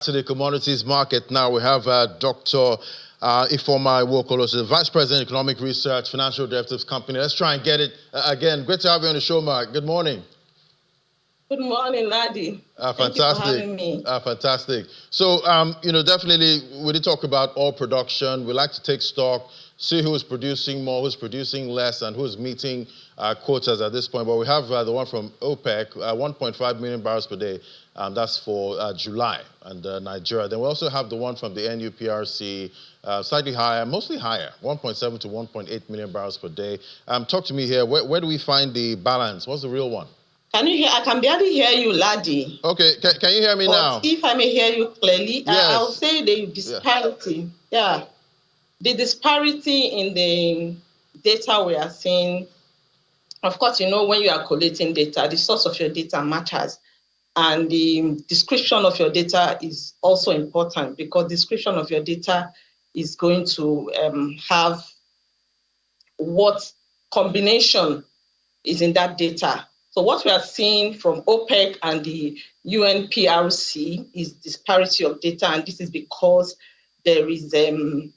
To the commodities market now, we have Dr. Ifeoma Iwokolo, the Vice President, Economic Research, Financial Derivatives Company. Let's try and get it again. Great to have you on the show, Mark. Good morning. Good morning, Ladi. Thank you for having me. Fantastic. So, definitely we did talk about oil production. We like to take stock, see who's producing more, who's producing less, and who's meeting quotas at this point. But we have the one from OPEC, 1.5 million barrels per day. That's for July and Nigeria. Then we also have the one from the NUPRC, slightly higher, mostly higher, 1.7 to 1.8 million barrels per day. Talk to me here. Where do we find the balance? What's the real one? Can you hear? I can barely hear you, Ladi. Okay, can you hear me now? If I may hear you clearly, yes. I'll say the disparity. Yeah. The disparity in the data we are seeing, of course, when you are collating data, the source of your data matters. And the description of your data is also important because description of your data is going to have what combination is in that data. So what we are seeing from OPEC and the UNPRC is disparity of data, and this is because there is the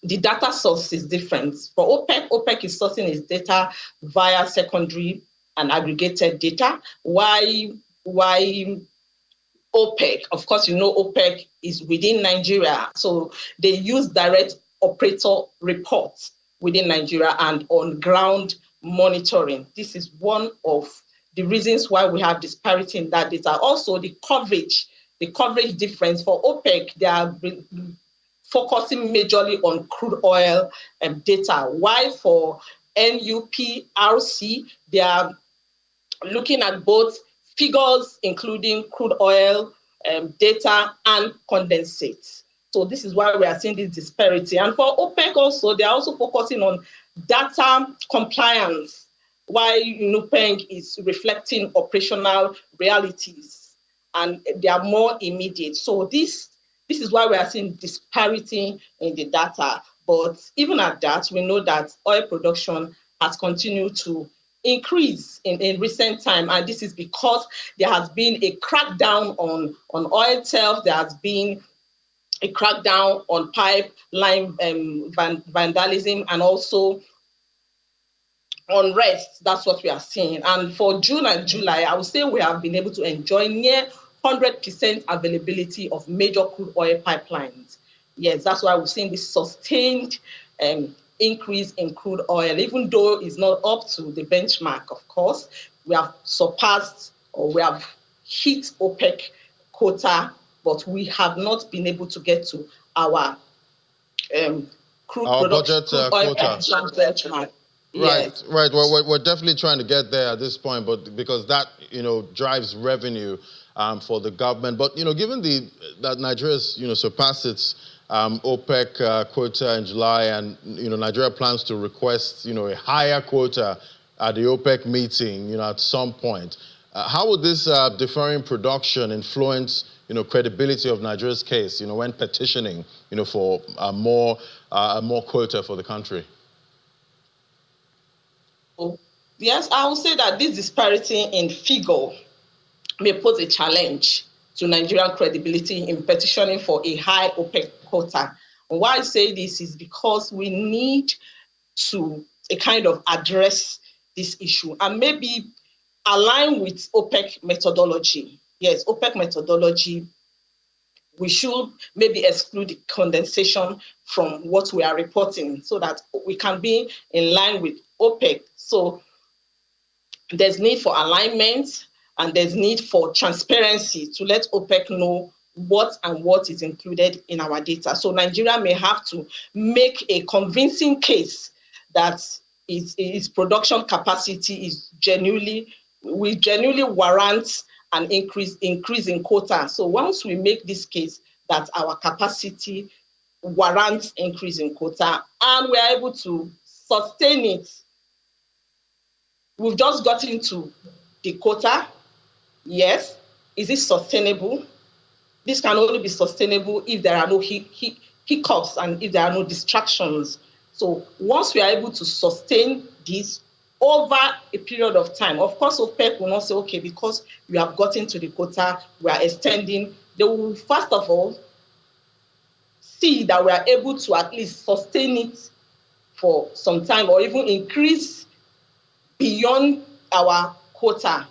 data source is different. For OPEC is sourcing its data via secondary and aggregated data. Why OPEC? Of course, OPEC is within Nigeria, so they use direct operator reports within Nigeria and on-ground monitoring. This is one of the reasons why we have disparity in that data. Also, the coverage difference for OPEC, they are focusing majorly on crude oil data. While for NUPRC, they are looking at both figures, including crude oil data and condensate. So this is why we are seeing this disparity. And for OPEC also, they are also focusing on data compliance, while OPEC is reflecting operational realities, and they are more immediate. So this is why we are seeing disparity in the data. But even at that, we know that oil production has continued to increase in recent time, and this is because there has been a crackdown on oil theft. There has been a crackdown on pipeline vandalism and also unrest. That's what we are seeing. And for June and July, I would say we have been able to enjoy near 100% availability of major crude oil pipelines. Yes, that's why we've seen this sustained increase in crude oil, even though it's not up to the benchmark, of course. We have surpassed, or we have hit OPEC quota, but we have not been able to get to our crude budget oil quota benchmark. Yes. Right. Well, we're definitely trying to get there at this point, but because that drives revenue for the government. But given that Nigeria's surpassed its OPEC quota in July, and Nigeria plans to request a higher quota at the OPEC meeting at some point. How would this deferring production influence credibility of Nigeria's case, when petitioning, for more quota for the country? Yes, I would say that this disparity in figure may pose a challenge to Nigerian credibility in petitioning for a high OPEC quota. And why I say this is because we need to kind of address this issue and maybe align with OPEC methodology. Yes, OPEC methodology, we should maybe exclude the condensation from what we are reporting so that we can be in line with OPEC. So there's need for alignment and there's need for transparency to let OPEC know what is included in our data. So Nigeria may have to make a convincing case that its production capacity is genuinely warrants an increase in quota. So once we make this case that our capacity warrants increase in quota and we are able to sustain it, we've just gotten to the quota. Yes. Is it sustainable? This can only be sustainable if there are no hiccups and if there are no distractions. So once we are able to sustain this over a period of time. Of course, OPEC will not say, okay, because we have gotten to the quota, we are extending they will first of all see that we are able to at least sustain it for some time or even increase beyond our quota,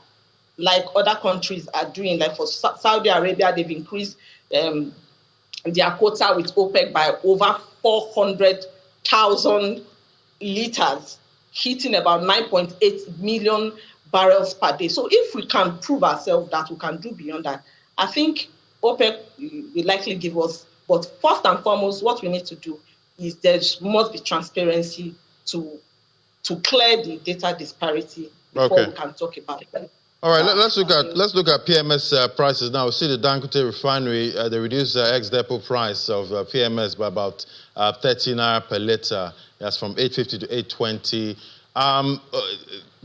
like other countries are doing. Like for Saudi Arabia, they've increased their quota with OPEC by over 400,000 liters, hitting about 9.8 million barrels per day. So if we can prove ourselves that we can do beyond that, I think OPEC will likely give us. But first and foremost, what we need to do is there must be transparency to clear the data disparity before we can talk about it. All right, let's look at PMS prices now. We see the Dangote Refinery, they reduced the ex-depot price of PMS by about 30 naira per litre. That's from 850 to 820.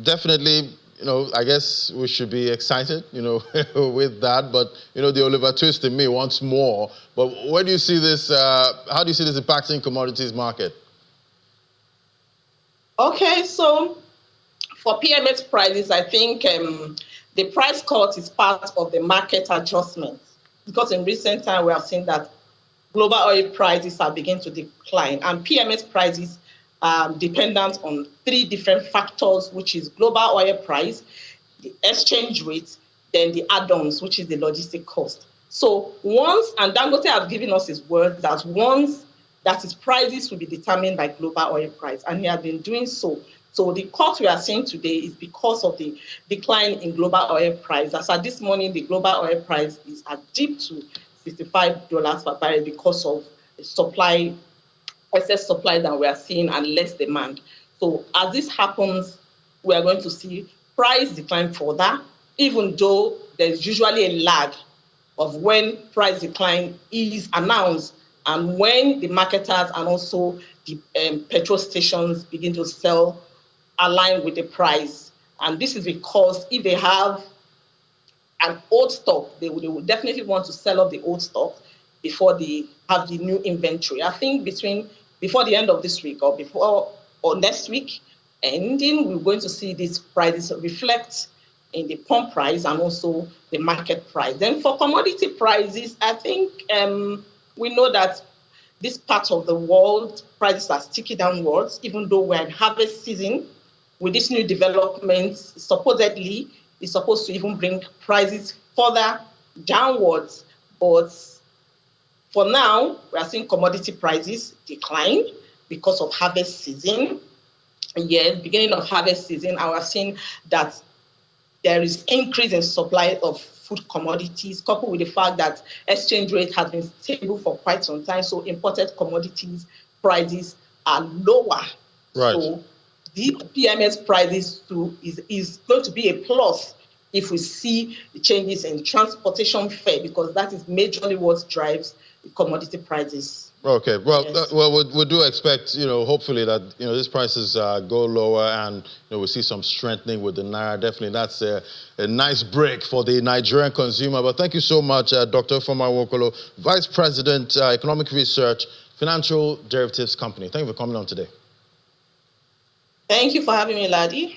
Definitely, I guess we should be excited, with that. But, the Oliver Twist in me wants more. But where do you see this, how do you see this impacting commodities market? Okay, so for PMS prices, I think the price cut is part of the market adjustment, because in recent time we have seen that global oil prices are beginning to decline, and PMS prices are dependent on three different factors, which is global oil price, the exchange rate, then the add-ons, which is the logistic cost. So and Dangote has given us his word that that his prices will be determined by global oil price, and he has been doing so. So the cut we are seeing today is because of the decline in global oil price. As at this morning, the global oil price is at dip to $65 per barrel because of excess supply that we are seeing and less demand. So as this happens, we are going to see price decline further, even though there's usually a lag of when price decline is announced and when the marketers and also the petrol stations begin to sell aligned with the price. And this is because if they have an old stock, they will definitely want to sell off the old stock before they have the new inventory. I think before the end of this week or next week ending, we're going to see these prices reflect in the pump price and also the market price. Then for commodity prices, I think we know that this part of the world prices are sticky downwards, even though we're in harvest season. With this new development, supposedly it's supposed to even bring prices further downwards. But for now, we are seeing commodity prices decline because of harvest season. Yes, beginning of harvest season, I was seeing that there is increase in supply of food commodities, coupled with the fact that exchange rate has been stable for quite some time. So imported commodities prices are lower. Right. So the PMS prices is going to be a plus if we see the changes in transportation fare, because that is majorly what drives the commodity prices. Okay, well, Yes. We do expect, hopefully that, these prices go lower and, we see some strengthening with the Naira. Definitely, that's a nice break for the Nigerian consumer. But thank you so much, Dr. Foma Wokolo, Vice President, Economic Research, Financial Derivatives Company. Thank you for coming on today. Thank you for having me, Ladi.